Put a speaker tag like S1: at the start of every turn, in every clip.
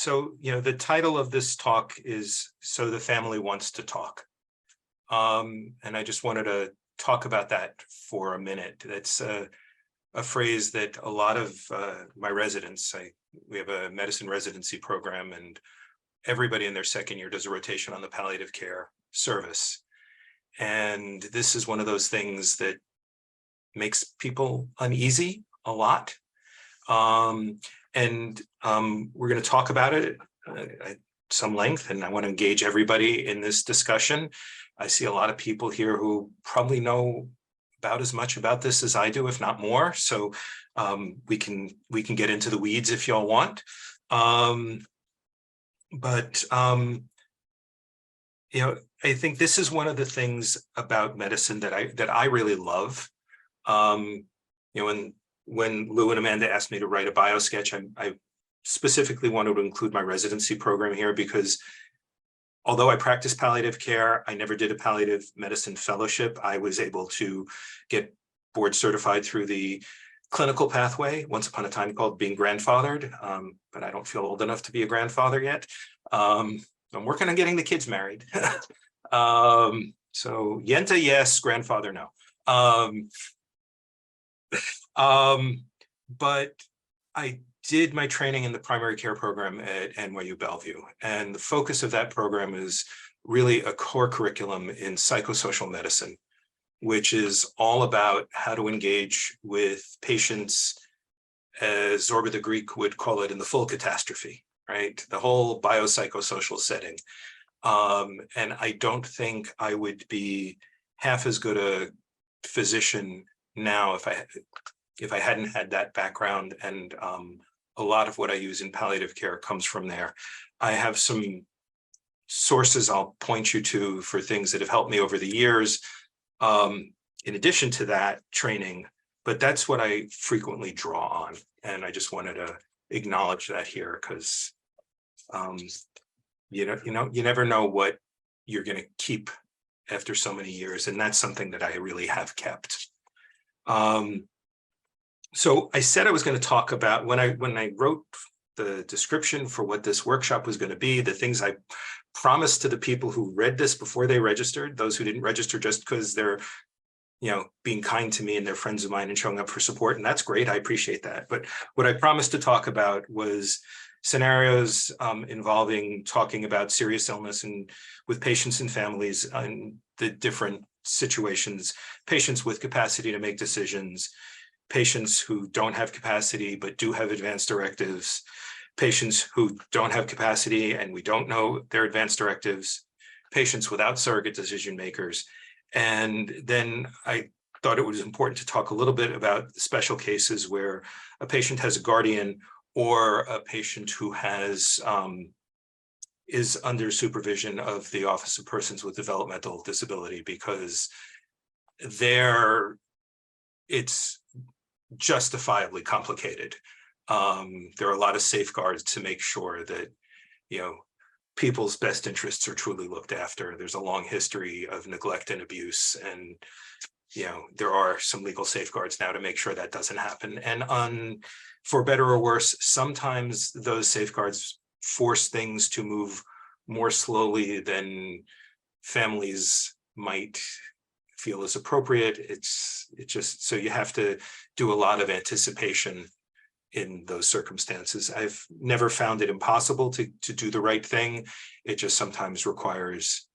S1: So, the title of this talk is "So the Family Wants to Talk." And I just wanted to talk about that for a minute. That's a phrase that a lot of my residents, we have a medicine residency program, and everybody in their second year does a rotation on the palliative care service. And this is one of those things that makes people uneasy a lot. We're going to talk about it at some length, and I want to engage everybody in this discussion. I see a lot of people here who probably know about as much about this as I do, if not more. So we can get into the weeds if y'all want. I think this is one of the things about medicine that I really love. When Lou and Amanda asked me to write a bio sketch, I specifically wanted to include my residency program here because although I practiced palliative care, I never did a palliative medicine fellowship. I was able to get board certified through the clinical pathway, once upon a time called being grandfathered, but I don't feel old enough to be a grandfather yet. I'm working on getting the kids married. So Yenta, yes, grandfather, no. But I did my training in the primary care program at NYU Bellevue, and the focus of that program is really a core curriculum in psychosocial medicine, which is all about how to engage with patients, as Zorba the Greek would call it, in the full catastrophe, right? The whole biopsychosocial setting. And I don't think I would be half as good a physician now if I hadn't had that background, and a lot of what I use in palliative care comes from there. I have some sources I'll point you to for things that have helped me over the years, in addition to that training, but that's what I frequently draw on. And I just wanted to acknowledge that here because, you never know what you're going to keep after so many years. And that's something that I really have kept. So I said I was going to talk about, when I wrote the description for what this workshop was going to be, the things I promised to the people who read this before they registered, those who didn't register just because they're, being kind to me and they're friends of mine and showing up for support. And that's great. I appreciate that. But what I promised to talk about was scenarios involving talking about serious illness and with patients and families and the different situations, patients with capacity to make decisions, patients who don't have capacity but do have advanced directives, patients who don't have capacity and we don't know their advanced directives, patients without surrogate decision makers. And then I thought it was important to talk a little bit about the special cases where a patient has a guardian or a patient who has is under supervision of the Office of Persons with Developmental Disability, because it's justifiably complicated. There are a lot of safeguards to make sure that, people's best interests are truly looked after. There's a long history of neglect and abuse, and, there are some legal safeguards now to make sure that doesn't happen. And for better or worse, sometimes those safeguards force things to move more slowly than families might feel is appropriate. It's just, so you have to do a lot of anticipation in those circumstances. I've never found it impossible to do the right thing. It just sometimes requires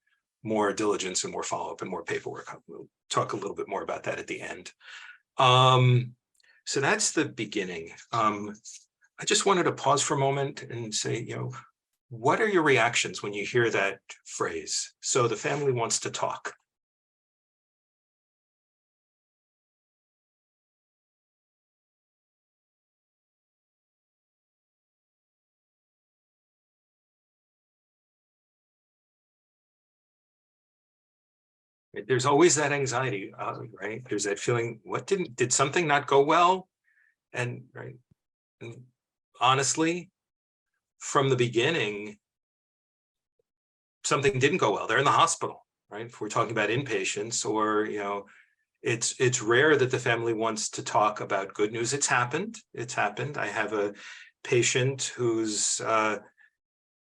S1: more diligence and more follow-up and more paperwork. We'll talk a little bit more about that at the end. So that's the beginning. I just wanted to pause for a moment and say, what are your reactions when you hear that phrase? So the family wants to talk. There's always that anxiety, right? There's that feeling, did something not go well? And right. And honestly, from the beginning, something didn't go well. They're in the hospital, right? If we're talking about inpatients, or, it's rare that the family wants to talk about good news. It's happened. I have a patient whose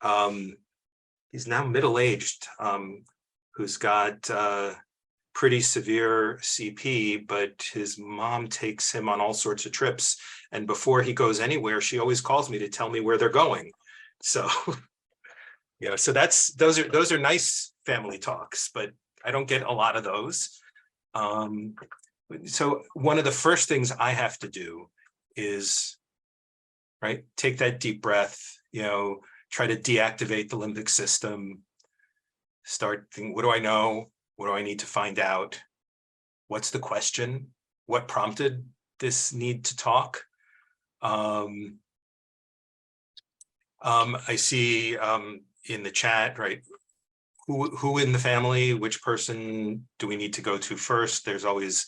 S1: he's now middle-aged, who's got pretty severe CP, but his mom takes him on all sorts of trips. And before he goes anywhere, she always calls me to tell me where they're going. So, yeah, so those are nice family talks, but I don't get a lot of those. So one of the first things I have to do is, right, take that deep breath, try to deactivate the limbic system, start thinking, what do I know? What do I need to find out? What's the question? What prompted this need to talk? I see in the chat, right, who in the family, which person do we need to go to first? There's always,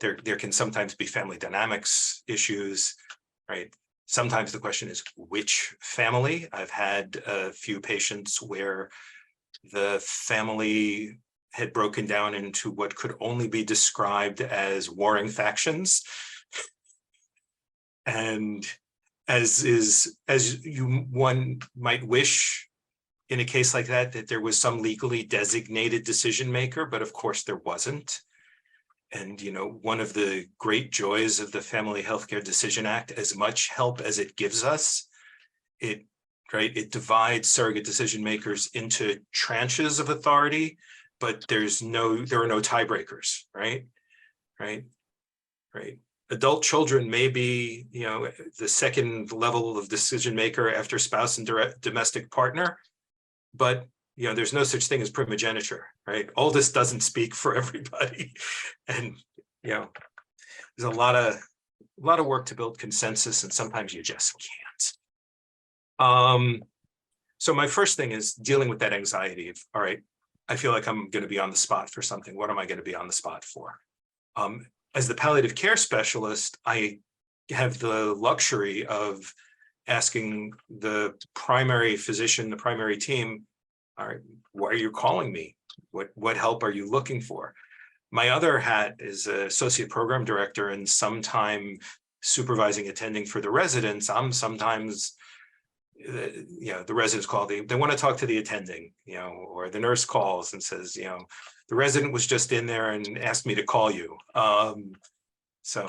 S1: there can sometimes be family dynamics issues, right? Sometimes the question is which family. I've had a few patients where the family had broken down into what could only be described as warring factions. And one might wish in a case like that there was some legally designated decision maker, but of course there wasn't. And, one of the great joys of the Family Healthcare Decision Act, as much help as it gives us, it divides surrogate decision makers into tranches of authority, but there are no tiebreakers, right? Adult children may be, the second level of decision maker after spouse and domestic partner, but there's no such thing as primogeniture, right? Oldest doesn't speak for everybody, and there's a lot of work to build consensus, and sometimes you just can't. So my first thing is dealing with that anxiety of, all right, I feel like I'm going to be on the spot for something. What am I going to be on the spot for? As the palliative care specialist, I have the luxury of asking the primary physician, the primary team, all right, why are you calling me? What help are you looking for? My other hat is associate program director, and sometime supervising attending for the residents. I'm sometimes, the residents call, they want to talk to the attending, or the nurse calls and says, the resident was just in there and asked me to call you. So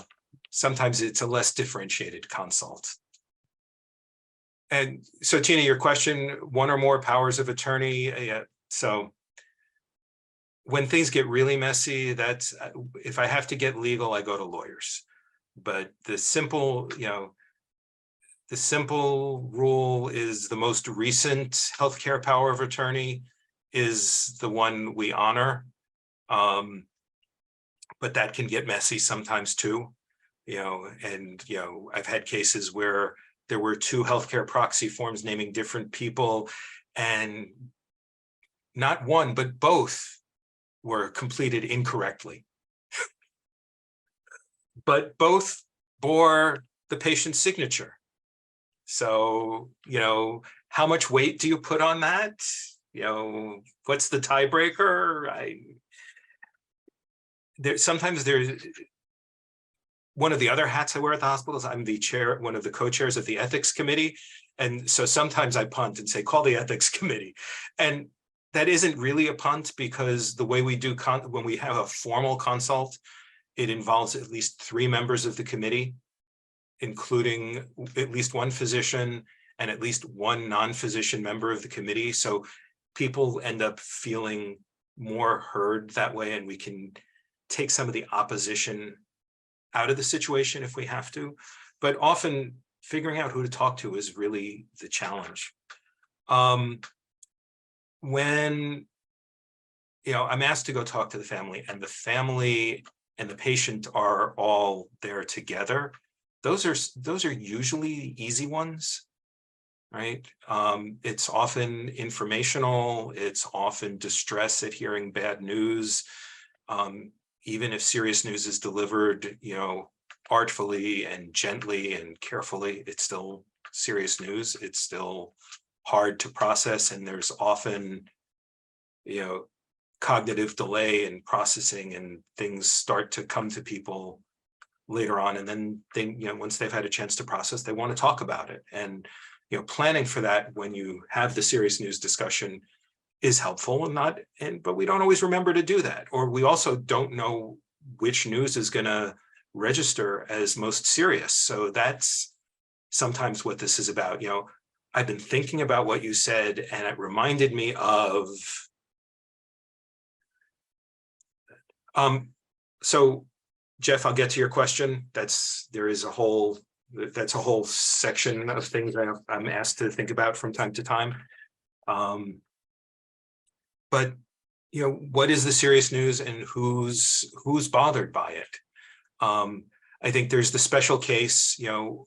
S1: sometimes it's a less differentiated consult. And so, Tina, your question, one or more powers of attorney. So when things get really messy, that's, if I have to get legal, I go to lawyers. But the simple rule is the most recent healthcare power of attorney is the one we honor. But that can get messy sometimes too, and, I've had cases where there were two healthcare proxy forms naming different people, and not one, but both were completed incorrectly. But both bore the patient's signature. So, how much weight do you put on that? What's the tiebreaker? Sometimes there's, one of the other hats I wear at the hospital is I'm the chair, one of the co-chairs of the ethics committee. And so sometimes I punt and say, call the ethics committee. And that isn't really a punt, because the way we do, when we have a formal consult, it involves at least 3 members of the committee, including at least one physician and at least one non-physician member of the committee. So people end up feeling more heard that way, and we can take some of the opposition out of the situation if we have to. But often figuring out who to talk to is really the challenge. When I'm asked to go talk to the family, and the family and the patient are all there together, those are usually easy ones, right? It's often informational. It's often distress at hearing bad news. Even if serious news is delivered, artfully and gently and carefully, it's still serious news. It's still hard to process, and there's often, cognitive delay in processing, and things start to come to people later on, and then once they've had a chance to process, they want to talk about it. And planning for that when you have the serious news discussion is helpful, but we don't always remember to do that. Or we also don't know which news is going to register as most serious. So that's sometimes what this is about. I've been thinking about what you said, and it reminded me of, so Jeff, I'll get to your question. That's a whole section of things I'm asked to think about from time to time. But what is the serious news and who's bothered by it? I think there's the special case,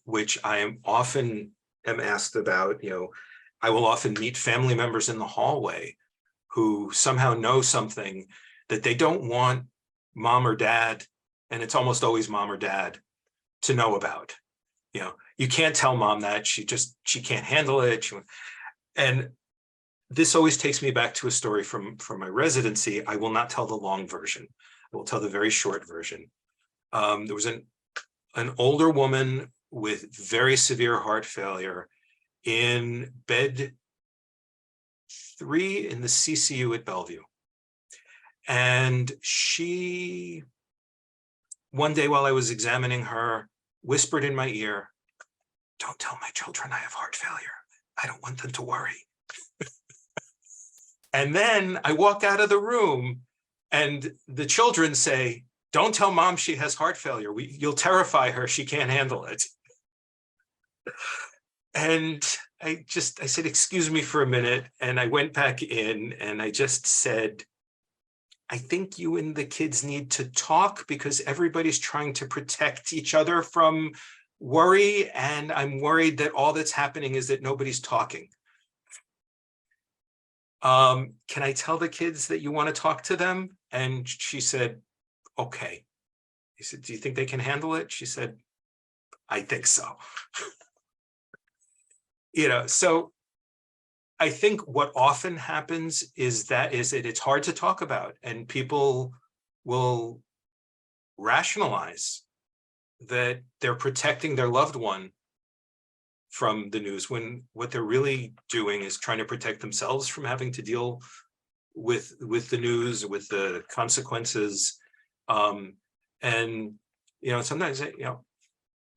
S1: which I am often asked about. I will often meet family members in the hallway who somehow know something that they don't want mom or dad, and it's almost always mom or dad, to know about. You can't tell mom that, she can't handle it. And this always takes me back to a story from my residency. I will not tell the long version. I will tell the very short version. There was an older woman with very severe heart failure in bed 3 in the CCU at Bellevue. And she, one day while I was examining her, whispered in my ear, "Don't tell my children I have heart failure. I don't want them to worry." And then I walk out of the room and the children say, "Don't tell mom she has heart failure. You'll terrify her. She can't handle it." And I said, "Excuse me for a minute." And I went back in and I just said, "I think you and the kids need to talk because everybody's trying to protect each other from worry. And I'm worried that all that's happening is that nobody's talking. Can I tell the kids that you want to talk to them?" And she said, "Okay." He said, "Do you think they can handle it?" She said, "I think so." So I think what often happens is that it's hard to talk about, and people will rationalize that they're protecting their loved one from the news when what they're really doing is trying to protect themselves from having to deal with the news, with the consequences. And sometimes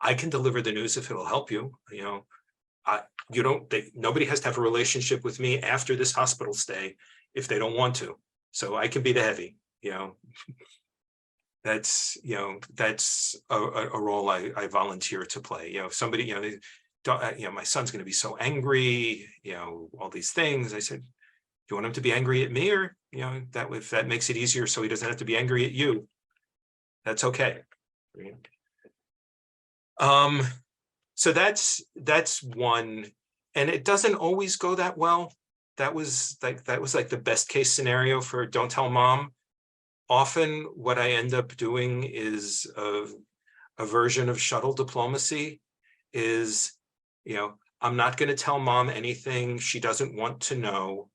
S1: I can deliver the news if it'll help you. Nobody has to have a relationship with me after this hospital stay if they don't want to. So I can be the heavy. That's a role I volunteer to play. Somebody, my son's going to be so angry, all these things. I said, "Do you want him to be angry at me, or if that makes it easier so he doesn't have to be angry at you, that's okay." So that's one, and it doesn't always go that well. That was like the best case scenario for "don't tell mom." Often what I end up doing is a version of shuttle diplomacy. Is, I'm not going to tell mom anything she doesn't want to know.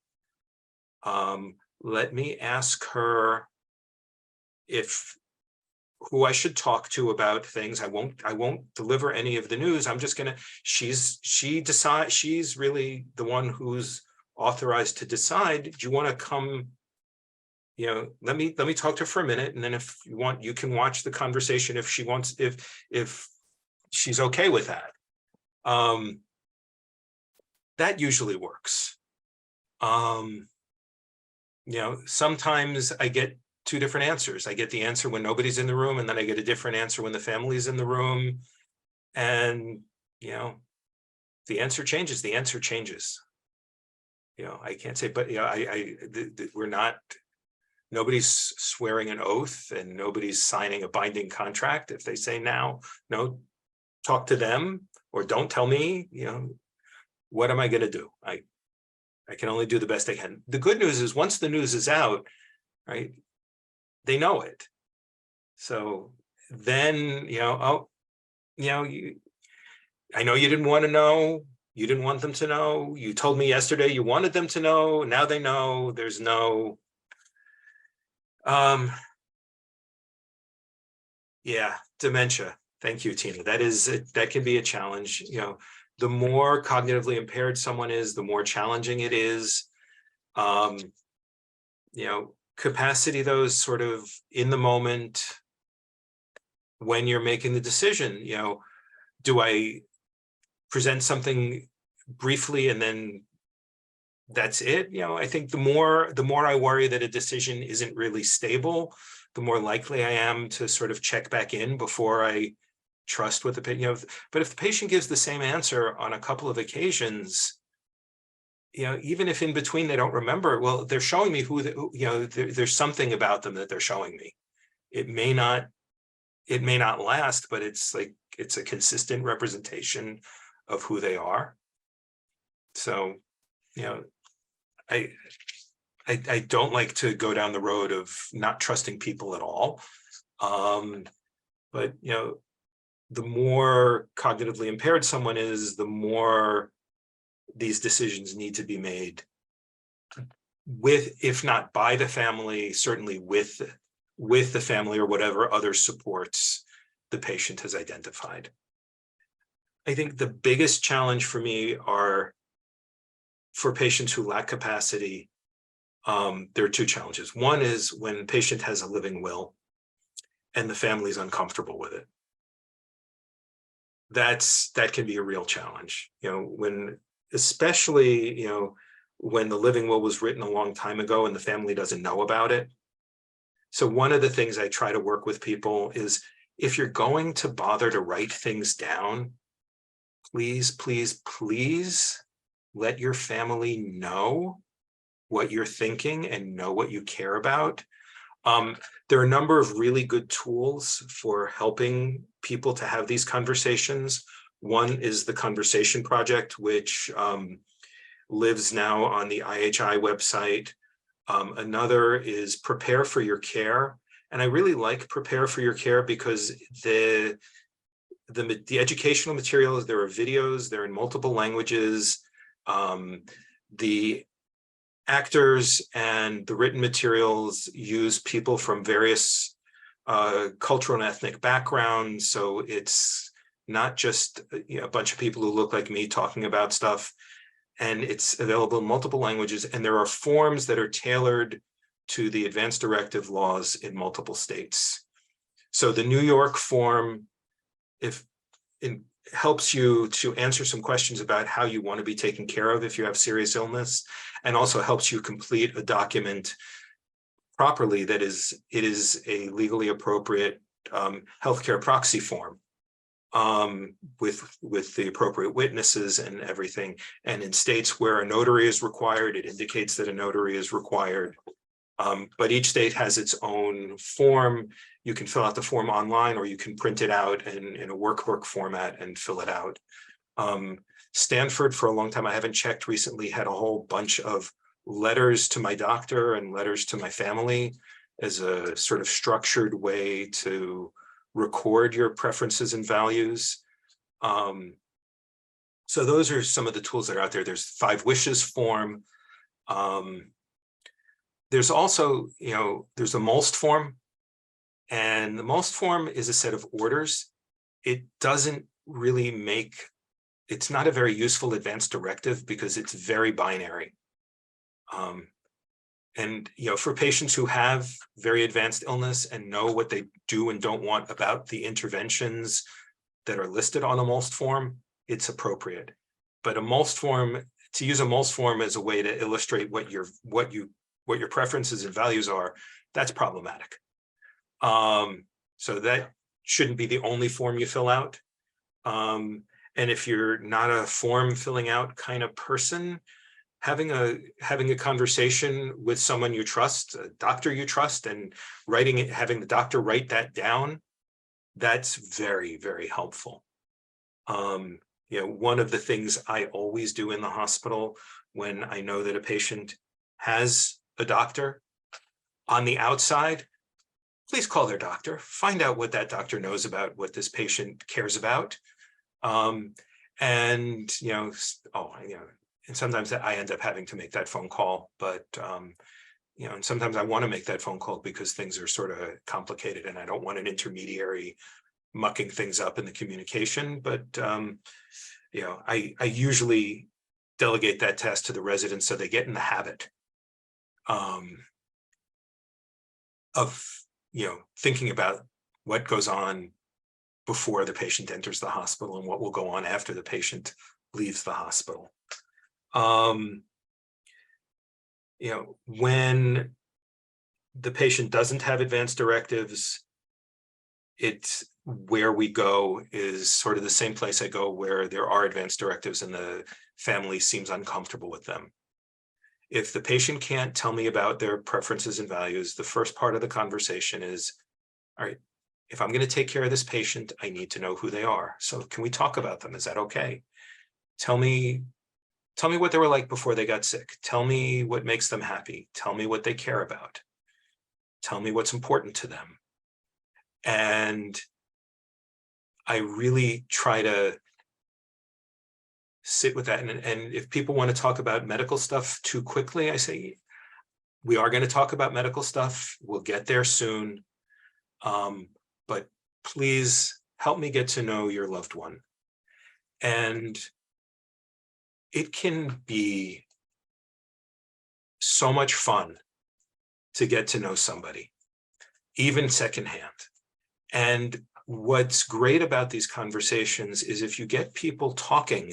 S1: Let me ask her who I should talk to about things. I won't deliver any of the news. I'm just gonna, she's really the one who's authorized to decide. Do you want to come, let me talk to her for a minute, and then if you want, you can watch the conversation if she wants, if she's okay with that. That usually works. Sometimes I get 2 different answers. I get the answer when nobody's in the room, and then I get a different answer when the family's in the room. And, the answer changes. I can't say, but we're not, nobody's swearing an oath and nobody's signing a binding contract. If they say no, talk to them or don't tell me, what am I going to do? I can only do the best I can. The good news is once the news is out, right, they know it. So then, I know you didn't want to know. You didn't want them to know. You told me yesterday you wanted them to know. Now they know. There's no, dementia. Thank you, Tina. That can be a challenge. the more cognitively impaired someone is, the more challenging it is. Capacity, those sort of in the moment when you're making the decision, do I present something briefly and then that's it? I think the more I worry that a decision isn't really stable, the more likely I am to sort of check back in before I trust what the patient, but if the patient gives the same answer on a couple of occasions, even if in between they don't remember, well, they're showing me there's something about them that they're showing me. It may not last, but it's a consistent representation of who they are. So, I don't like to go down the road of not trusting people at all. But, the more cognitively impaired someone is, the more these decisions need to be made with, if not by the family, certainly with the family or whatever other supports the patient has identified. I think the biggest challenge for me are for patients who lack capacity. There are two challenges. One is when the patient has a living will and the family is uncomfortable with it. That can be a real challenge, especially when the living will was written a long time ago and the family doesn't know about it. So one of the things I try to work with people is, if you're going to bother to write things down, please, please, please let your family know what you're thinking and know what you care about. There are a number of really good tools for helping people to have these conversations. One is the Conversation Project, which lives now on the IHI website. Another is Prepare for Your Care. And I really like Prepare for Your Care because the educational materials, there are videos, they're in multiple languages. The actors and the written materials use people from various cultural and ethnic backgrounds. So it's not just a bunch of people who look like me talking about stuff. And it's available in multiple languages. And there are forms that are tailored to the advanced directive laws in multiple states. So the New York form, helps you to answer some questions about how you want to be taken care of if you have serious illness, and also helps you complete a document properly it is a legally appropriate healthcare proxy form with the appropriate witnesses and everything. And in states where a notary is required, it indicates that a notary is required. But each state has its own form. You can fill out the form online, or you can print it out in a workbook format and fill it out. Stanford, for a long time, I haven't checked recently, had a whole bunch of letters to my doctor and letters to my family as a sort of structured way to record your preferences and values. So those are some of the tools that are out there. There's 5 Wishes form. There's also, there's a MOLST form, and the MOLST form is a set of orders. It doesn't really it's not a very useful advanced directive because it's very binary. And, for patients who have very advanced illness and know what they do and don't want about the interventions that are listed on a MOLST form, it's appropriate. But a MOLST form, to use a MOLST form as a way to illustrate what your preferences and values are, that's problematic. So that shouldn't be the only form you fill out. And if you're not a form filling out kind of person, having a conversation with someone you trust, a doctor you trust, and having the doctor write that down, that's very, very helpful. One of the things I always do in the hospital when I know that a patient has a doctor on the outside, please call their doctor, find out what that doctor knows about what this patient cares about. And sometimes I end up having to make that phone call, but and sometimes I want to make that phone call because things are sort of complicated and I don't want an intermediary mucking things up in the communication. But I usually delegate that task to the residents so they get in the habit of thinking about what goes on before the patient enters the hospital and what will go on after the patient leaves the hospital. When the patient doesn't have advance directives, it's where we go is sort of the same place I go where there are advance directives and the family seems uncomfortable with them. If the patient can't tell me about their preferences and values, the first part of the conversation is, all right, if I'm going to take care of this patient, I need to know who they are. So can we talk about them? Is that okay? Tell me what they were like before they got sick. Tell me what makes them happy. Tell me what they care about. Tell me what's important to them. And I really try to sit with that. And if people want to talk about medical stuff too quickly, I say, we are going to talk about medical stuff. We'll get there soon. But please help me get to know your loved one. And it can be so much fun to get to know somebody, even secondhand. And what's great about these conversations is if you get people talking,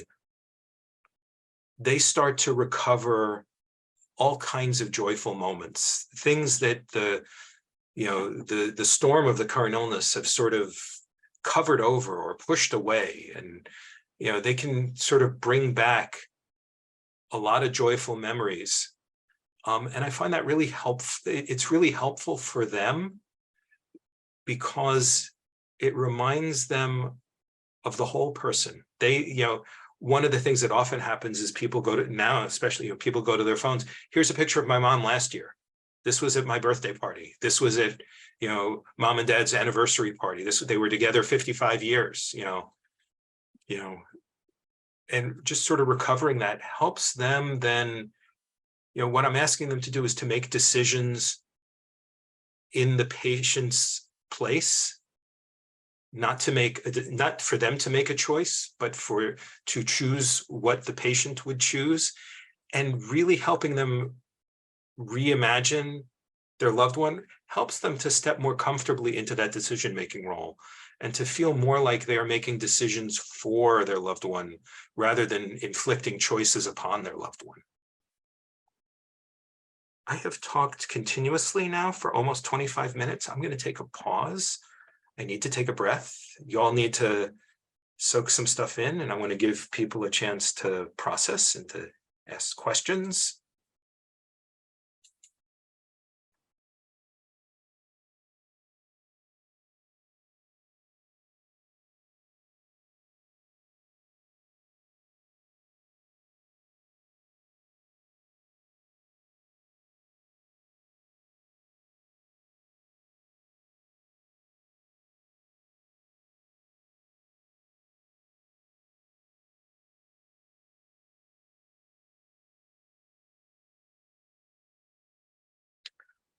S1: they start to recover all kinds of joyful moments, things that the storm of the current illness have sort of covered over or pushed away. And, they can sort of bring back a lot of joyful memories. And I find that really helpful. It's really helpful for them because it reminds them of the whole person. One of the things that often happens is people go to now, especially people go to their phones. Here's a picture of my mom last year. This was at my birthday party. This was at, mom and dad's anniversary party. They were together 55 years, and just sort of recovering that helps them then, what I'm asking them to do is to make decisions in the patient's place, not for them to make a choice, but to choose what the patient would choose, and really helping them reimagine their loved one helps them to step more comfortably into that decision-making role and to feel more like they are making decisions for their loved one rather than inflicting choices upon their loved one. I have talked continuously now for almost 25 minutes. I'm going to take a pause. I need to take a breath. You all need to soak some stuff in, and I want to give people a chance to process and to ask questions.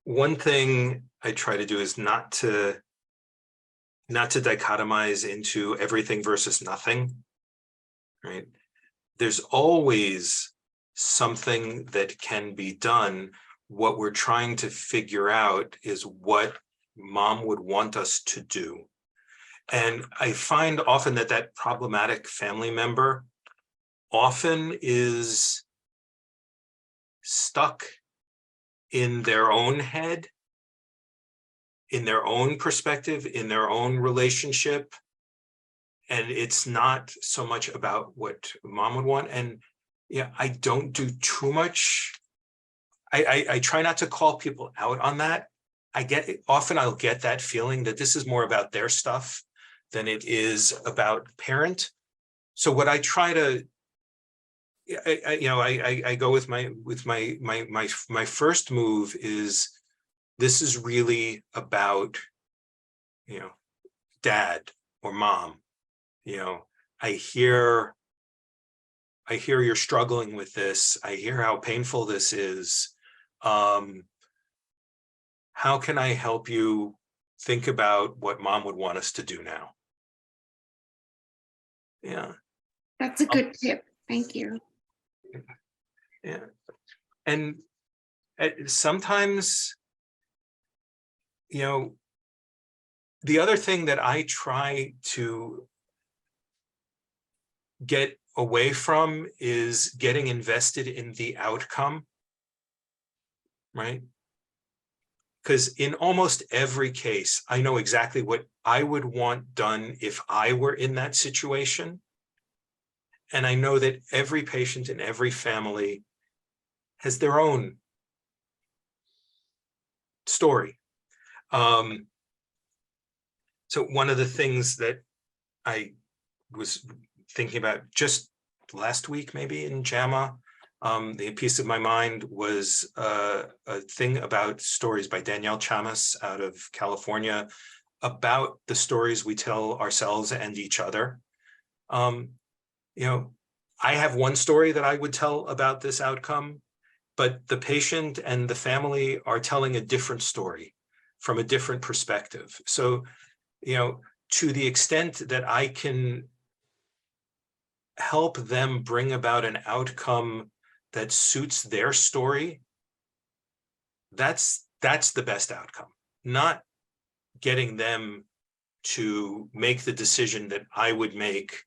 S1: One thing I try to do is not to dichotomize into everything versus nothing, right? There's always something that can be done. What we're trying to figure out is what mom would want us to do. And I find often that problematic family member often is stuck in their own head, in their own perspective, in their own relationship. And it's not so much about what mom would want. And I don't do too much. I try not to call people out on that. Often I'll get that feeling that this is more about their stuff than it is about parent. So what I try to, I go with my first move is, this is really about, dad or mom. I hear you're struggling with this. I hear how painful this is. How can I help you think about what mom would want us to do now? Yeah.
S2: That's a good tip. Thank you.
S1: Yeah. And sometimes, the other thing that I try to get away from is getting invested in the outcome, right? Because in almost every case, I know exactly what I would want done if I were in that situation. And I know that every patient in every family has their own story. So one of the things that I was thinking about just last week, maybe in JAMA, the piece of my mind was a thing about stories by Danielle Chamas out of California about the stories we tell ourselves and each other. I have one story that I would tell about this outcome, but the patient and the family are telling a different story from a different perspective. So, to the extent that I can help them bring about an outcome that suits their story, that's the best outcome, not getting them to make the decision that I would make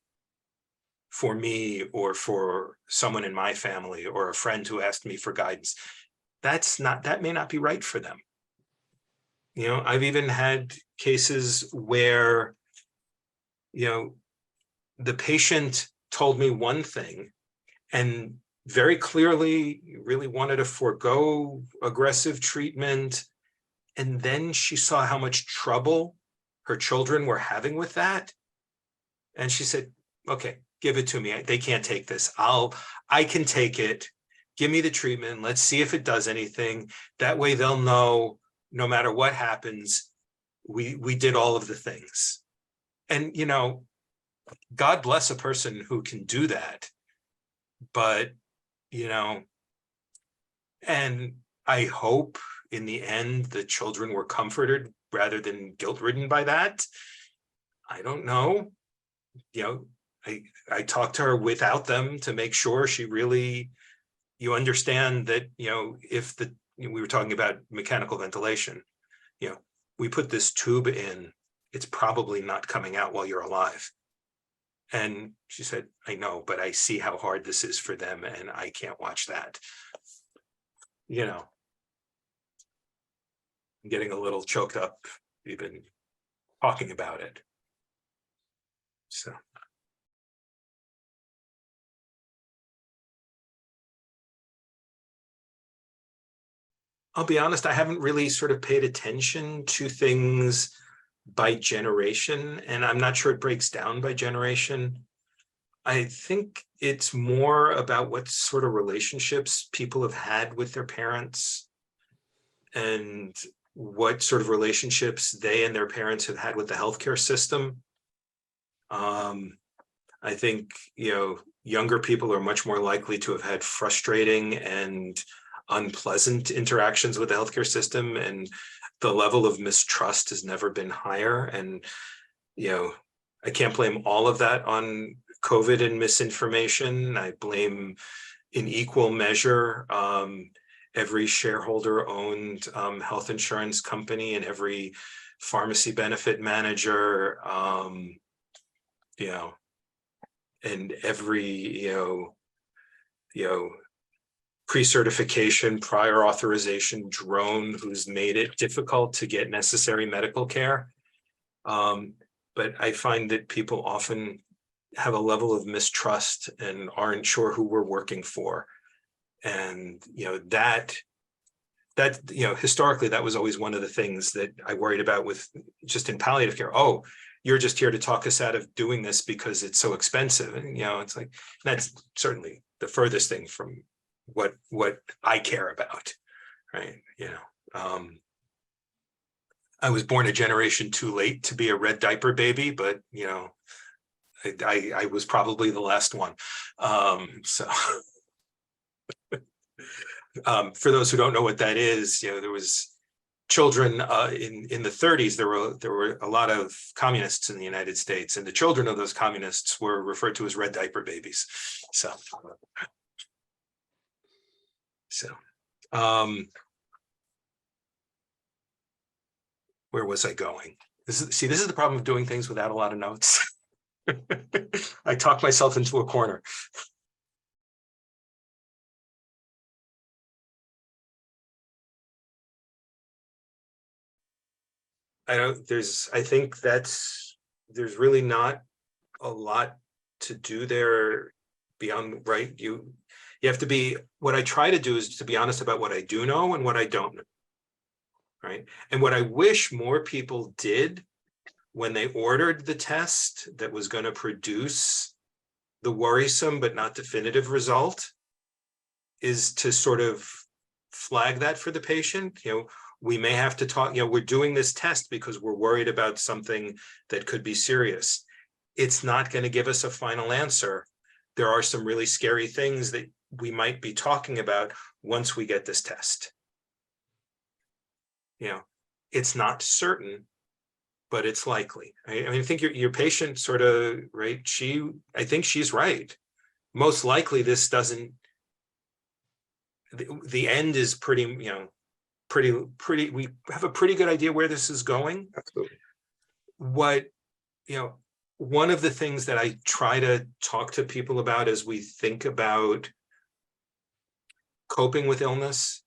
S1: for me or for someone in my family or a friend who asked me for guidance. That may not be right for them. I've even had cases where, the patient told me one thing and very clearly really wanted to forego aggressive treatment. And then she saw how much trouble her children were having with that. And she said, okay, give it to me. They can't take this. I can take it. Give me the treatment. Let's see if it does anything. That way they'll know no matter what happens, we did all of the things. And, God bless a person who can do that. But, and I hope in the end, the children were comforted rather than guilt-ridden by that. I don't know. I talked to her without them to make sure she really, you understand that, if we were talking about mechanical ventilation, we put this tube in, it's probably not coming out while you're alive. And she said, I know, but I see how hard this is for them and I can't watch that. I'm getting a little choked up even talking about it. So. I'll be honest, I haven't really sort of paid attention to things by generation, and I'm not sure it breaks down by generation. I think it's more about what sort of relationships people have had with their parents and what sort of relationships they and their parents have had with the healthcare system. I think, younger people are much more likely to have had frustrating and unpleasant interactions with the healthcare system, and the level of mistrust has never been higher. And, I can't blame all of that on COVID and misinformation. I blame in equal measure every shareholder-owned health insurance company and every pharmacy benefit manager, and every, pre-certification, prior authorization drone who's made it difficult to get necessary medical care. But I find that people often have a level of mistrust and aren't sure who we're working for. And, that historically, that was always one of the things that I worried about with just in palliative care. Oh, you're just here to talk us out of doing this because it's so expensive. And, it's like, that's certainly the furthest thing from what I care about, right? I was born a generation too late to be a red diaper baby, but I was probably the last one. So for those who don't know what that is, there was children in the 30s, there were a lot of communists in the United States, and the children of those communists were referred to as red diaper babies. So where was I going? This is the problem of doing things without a lot of notes. I talk myself into a corner. I think there's really not a lot to do there beyond, right? You have to be, what I try to do is to be honest about what I do know and what I don't know, right? And what I wish more people did when they ordered the test that was going to produce the worrisome but not definitive result is to sort of flag that for the patient. We may have to talk, we're doing this test because we're worried about something that could be serious. It's not going to give us a final answer. There are some really scary things that we might be talking about once we get this test. It's not certain, but it's likely. I think your patient sort of, right? I think she's right. Most likely this doesn't, the end is pretty, we have a pretty good idea where this is going.
S3: Absolutely.
S1: One of the things that I try to talk to people about as we think about coping with illness,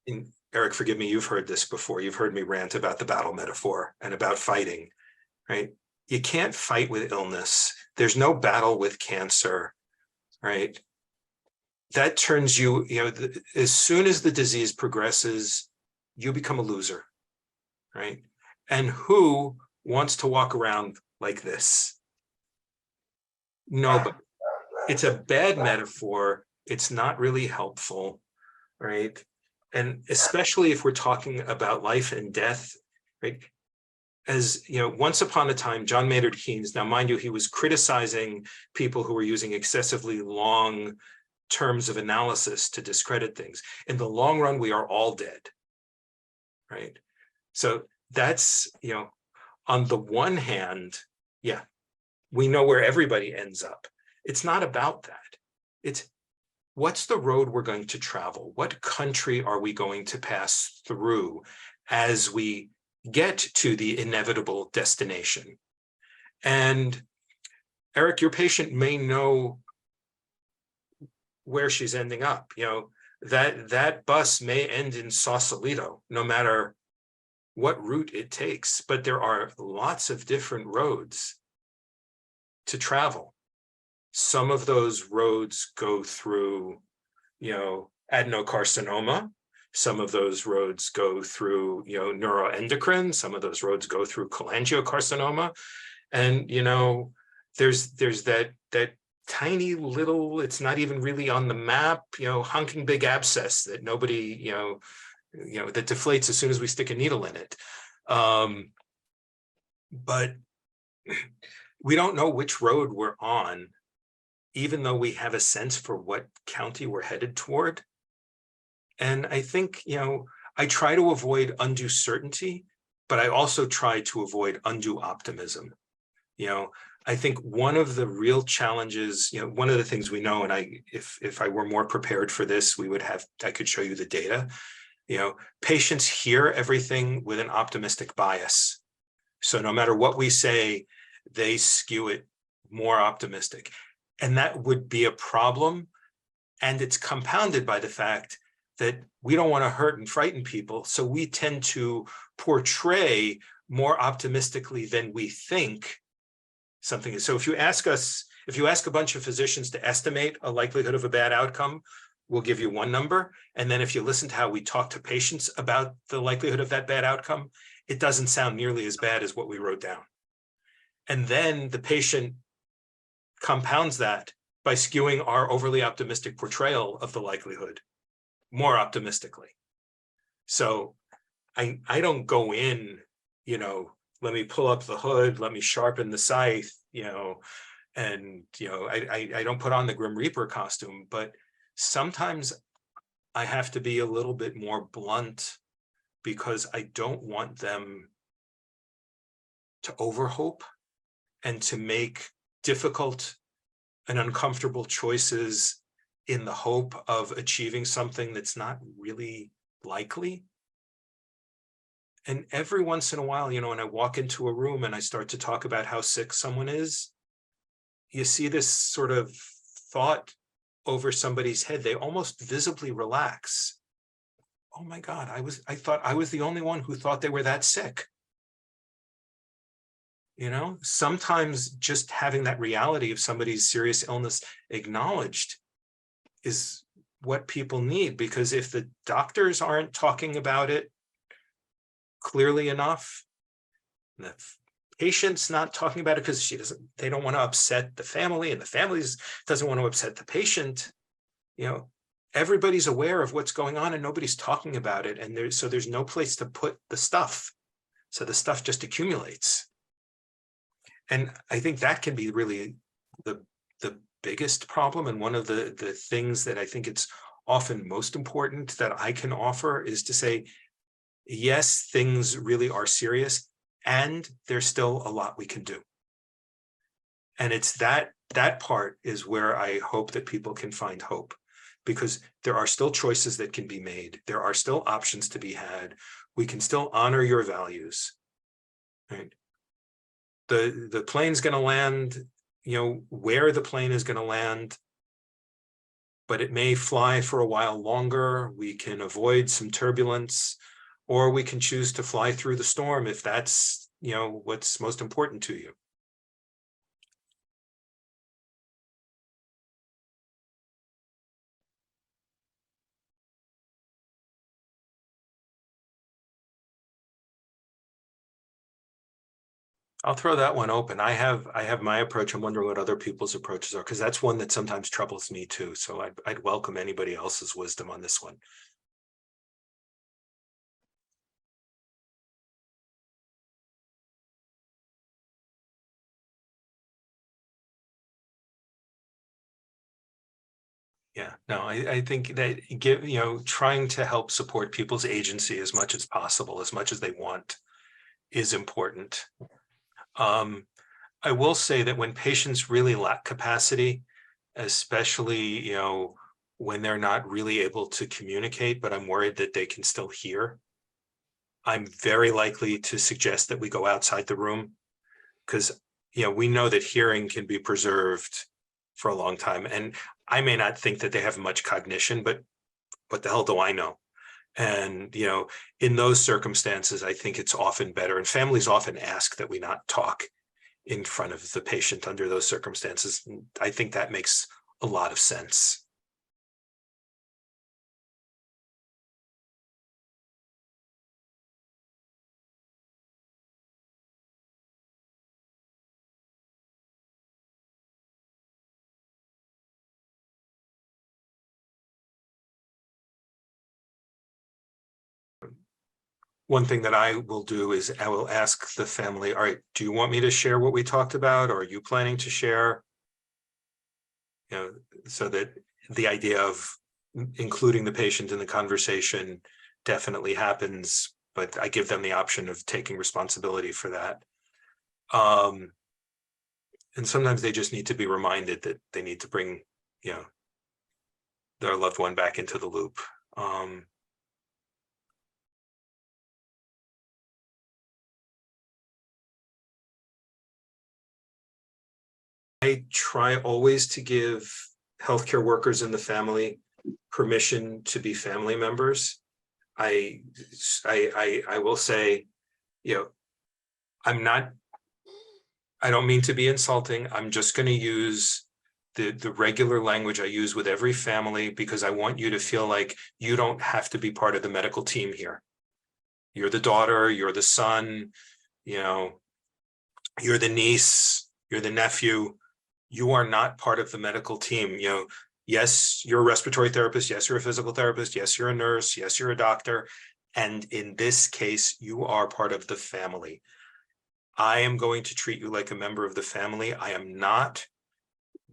S1: and Eric, forgive me, you've heard this before. You've heard me rant about the battle metaphor and about fighting, right? You can't fight with illness. There's no battle with cancer, right? That turns you, as soon as the disease progresses, you become a loser, right? And who wants to walk around like this? No, but it's a bad metaphor. It's not really helpful, right? And especially if we're talking about life and death, right? As once upon a time, John Maynard Keynes, now mind you, he was criticizing people who were using excessively long terms of analysis to discredit things. In the long run, we are all dead, right? So that's, on the one hand, yeah, we know where everybody ends up. It's not about that. It's what's the road we're going to travel? What country are we going to pass through as we get to the inevitable destination? And Eric, your patient may know where she's ending up. That bus may end in Sausalito, no matter what route it takes, but there are lots of different roads to travel. Some of those roads go through, adenocarcinoma. Some of those roads go through, neuroendocrine. Some of those roads go through cholangiocarcinoma. And, there's that tiny little, it's not even really on the map, honking big abscess that nobody, that deflates as soon as we stick a needle in it. But we don't know which road we're on, even though we have a sense for what county we're headed toward. And I think, I try to avoid undue certainty, but I also try to avoid undue optimism. I think one of the real challenges, one of the things we know, and if I were more prepared for this, I could show you the data. Patients hear everything with an optimistic bias. So no matter what we say, they skew it more optimistic. And that would be a problem. And it's compounded by the fact that we don't want to hurt and frighten people. So we tend to portray more optimistically than we think something is. So if you ask a bunch of physicians to estimate a likelihood of a bad outcome, we'll give you one number. And then if you listen to how we talk to patients about the likelihood of that bad outcome, it doesn't sound nearly as bad as what we wrote down. And then the patient compounds that by skewing our overly optimistic portrayal of the likelihood more optimistically. So I don't go in, let me pull up the hood, let me sharpen the scythe, and I don't put on the Grim Reaper costume, but sometimes I have to be a little bit more blunt because I don't want them to overhope and to make difficult and uncomfortable choices in the hope of achieving something that's not really likely. And every once in a while, when I walk into a room and I start to talk about how sick someone is, you see this sort of thought over somebody's head. They almost visibly relax. Oh my God, I thought I was the only one who thought they were that sick. Sometimes just having that reality of somebody's serious illness acknowledged is what people need, because if the doctors aren't talking about it clearly enough, the patient's not talking about it because they don't want to upset the family, and the family doesn't want to upset the patient. Everybody's aware of what's going on and nobody's talking about it. And there's no place to put the stuff. So the stuff just accumulates. And I think that can be really the biggest problem. And one of the things that I think it's often most important that I can offer is to say, yes, things really are serious, and there's still a lot we can do. And it's that part is where I hope that people can find hope, because there are still choices that can be made. There are still options to be had. We can still honor your values, right? The plane's going to land, where the plane is going to land, but it may fly for a while longer. We can avoid some turbulence, or we can choose to fly through the storm if that's, what's most important to you. I'll throw that one open. I have my approach. I'm wondering what other people's approaches are, because that's one that sometimes troubles me too. So I'd welcome anybody else's wisdom on this one. Yeah, no, I think that trying to help support people's agency as much as possible, as much as they want, is important. I will say that when patients really lack capacity, especially, when they're not really able to communicate, but I'm worried that they can still hear, I'm very likely to suggest that we go outside the room, because, we know that hearing can be preserved for a long time. And I may not think that they have much cognition, but what the hell do I know? And, in those circumstances, I think it's often better, and families often ask that we not talk in front of the patient under those circumstances. I think that makes a lot of sense. One thing that I will do is I will ask the family, all right, do you want me to share what we talked about? Or are you planning to share? So that the idea of including the patient in the conversation definitely happens, but I give them the option of taking responsibility for that. And sometimes they just need to be reminded that they need to bring, their loved one back into the loop. I try always to give healthcare workers in the family permission to be family members. I will say, I don't mean to be insulting. I'm just going to use the regular language I use with every family, because I want you to feel like you don't have to be part of the medical team here. You're the daughter, you're the son, you're the niece, you're the nephew. You are not part of the medical team. Yes, you're a respiratory therapist. Yes, you're a physical therapist. Yes, you're a nurse. Yes, you're a doctor. And in this case, you are part of the family. I am going to treat you like a member of the family. I am not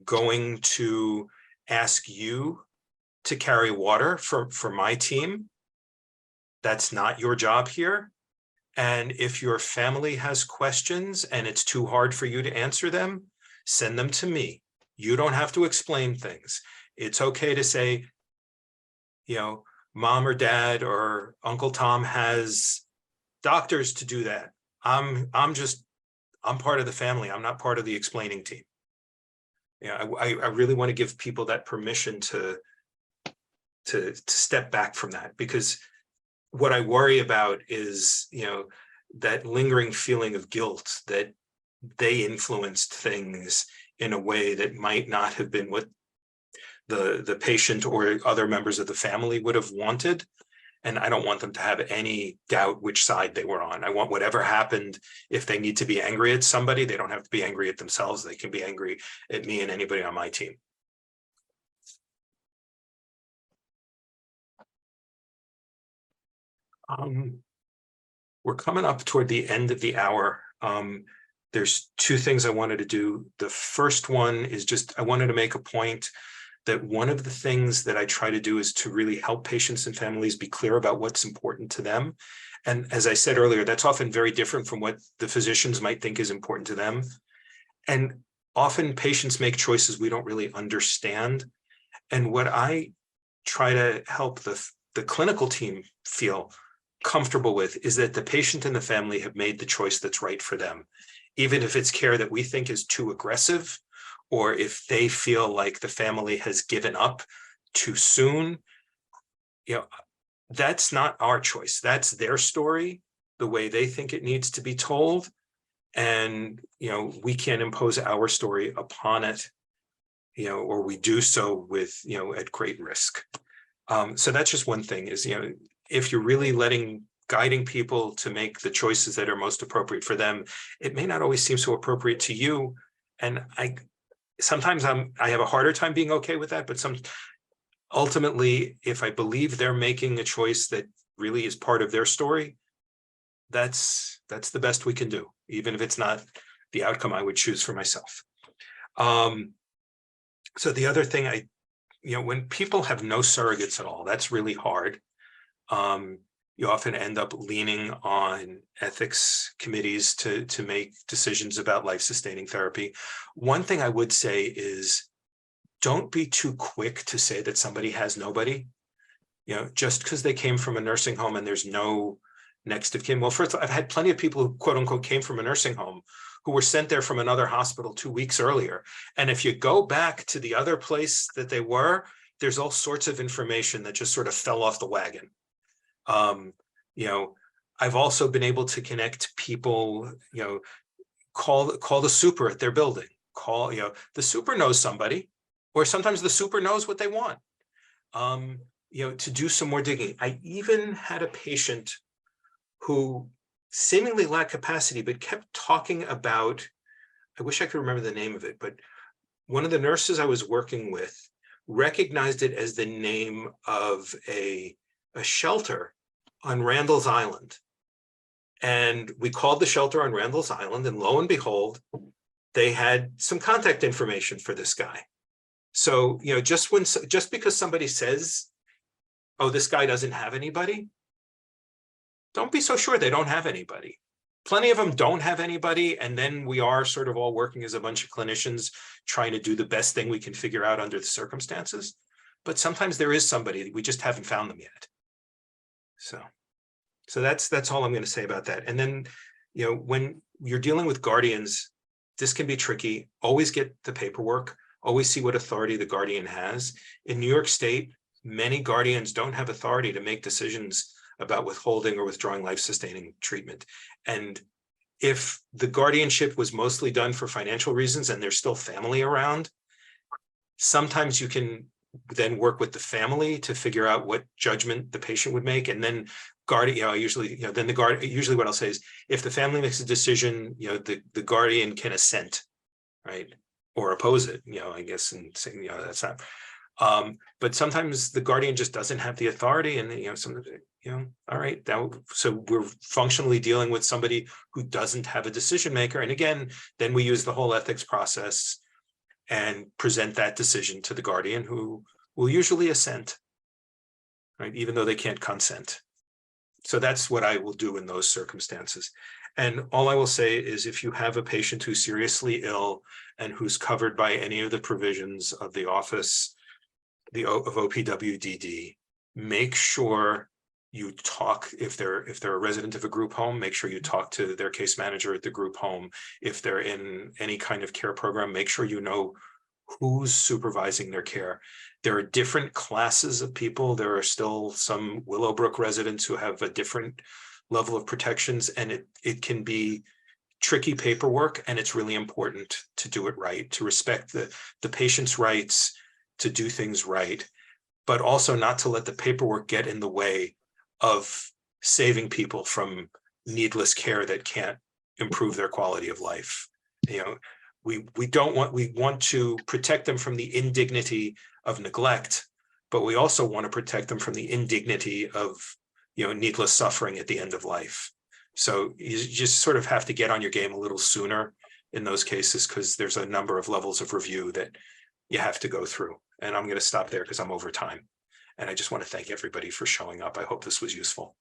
S1: going to ask you to carry water for my team. That's not your job here. And if your family has questions and it's too hard for you to answer them, send them to me. You don't have to explain things. It's okay to say, mom or dad or Uncle Tom has doctors to do that. I'm part of the family. I'm not part of the explaining team. I really want to give people that permission to step back from that, because what I worry about is, that lingering feeling of guilt that they influenced things in a way that might not have been what the patient or other members of the family would have wanted. And I don't want them to have any doubt which side they were on. I want whatever happened, if they need to be angry at somebody, they don't have to be angry at themselves. They can be angry at me and anybody on my team. We're coming up toward the end of the hour. There's two things I wanted to do. The first one is just, I wanted to make a point that one of the things that I try to do is to really help patients and families be clear about what's important to them. And as I said earlier, that's often very different from what the physicians might think is important to them. And often patients make choices we don't really understand. And what I try to help the clinical team feel comfortable with is that the patient and the family have made the choice that's right for them, even if it's care that we think is too aggressive, or if they feel like the family has given up too soon. That's not our choice. That's their story, the way they think it needs to be told. And, we can't impose our story upon it, or we do so with, at great risk. So that's just one thing is, if you're really guiding people to make the choices that are most appropriate for them, it may not always seem so appropriate to you. And sometimes I have a harder time being okay with that, but ultimately, if I believe they're making a choice that really is part of their story, that's the best we can do, even if it's not the outcome I would choose for myself. So the other thing when people have no surrogates at all, that's really hard. You often end up leaning on ethics committees to make decisions about life-sustaining therapy. One thing I would say is, don't be too quick to say that somebody has nobody. Just because they came from a nursing home and there's no next of kin. Well, first, I've had plenty of people who, quote unquote, came from a nursing home who were sent there from another hospital 2 weeks earlier. And if you go back to the other place that they were, there's all sorts of information that just sort of fell off the wagon. I've also been able to connect people, call the super at their building, the super knows somebody, or sometimes the super knows what they want, to do some more digging. I even had a patient who seemingly lacked capacity, but kept talking about, I wish I could remember the name of it, but one of the nurses I was working with recognized it as the name of a shelter on Randall's Island. And we called the shelter on Randall's Island, and lo and behold, they had some contact information for this guy. So, just because somebody says, oh, this guy doesn't have anybody, don't be so sure they don't have anybody. Plenty of them don't have anybody, and then we are sort of all working as a bunch of clinicians trying to do the best thing we can figure out under the circumstances. But sometimes there is somebody, we just haven't found them yet. So that's all I'm going to say about that. And then, when you're dealing with guardians, this can be tricky. Always get the paperwork, always see what authority the guardian has. In New York State, many guardians don't have authority to make decisions about withholding or withdrawing life-sustaining treatment. And if the guardianship was mostly done for financial reasons and there's still family around, sometimes you can then work with the family to figure out what judgment the patient would make. And then usually what I'll say is, if the family makes a decision, the guardian can assent, right? Or oppose it, I guess, and say, that's not. But sometimes the guardian just doesn't have the authority, and all right, so we're functionally dealing with somebody who doesn't have a decision maker. And again, then we use the whole ethics process and present that decision to the guardian, who will usually assent, right, even though they can't consent. So that's what I will do in those circumstances. And all I will say is if you have a patient who's seriously ill and who's covered by any of the provisions of the office, of OPWDD, make sure you talk, if they're a resident of a group home, make sure you talk to their case manager at the group home. If they're in any kind of care program, make sure you know who's supervising their care. There are different classes of people. There are still some Willowbrook residents who have a different level of protections, and it can be tricky paperwork, and it's really important to do it right, to respect the patient's rights, to do things right, but also not to let the paperwork get in the way of saving people from needless care that can't improve their quality of life. You know, we want to protect them from the indignity of neglect, but we also want to protect them from the indignity of, needless suffering at the end of life. So you just sort of have to get on your game a little sooner in those cases, because there's a number of levels of review that you have to go through. And I'm going to stop there because I'm over time. And I just want to thank everybody for showing up. I hope this was useful.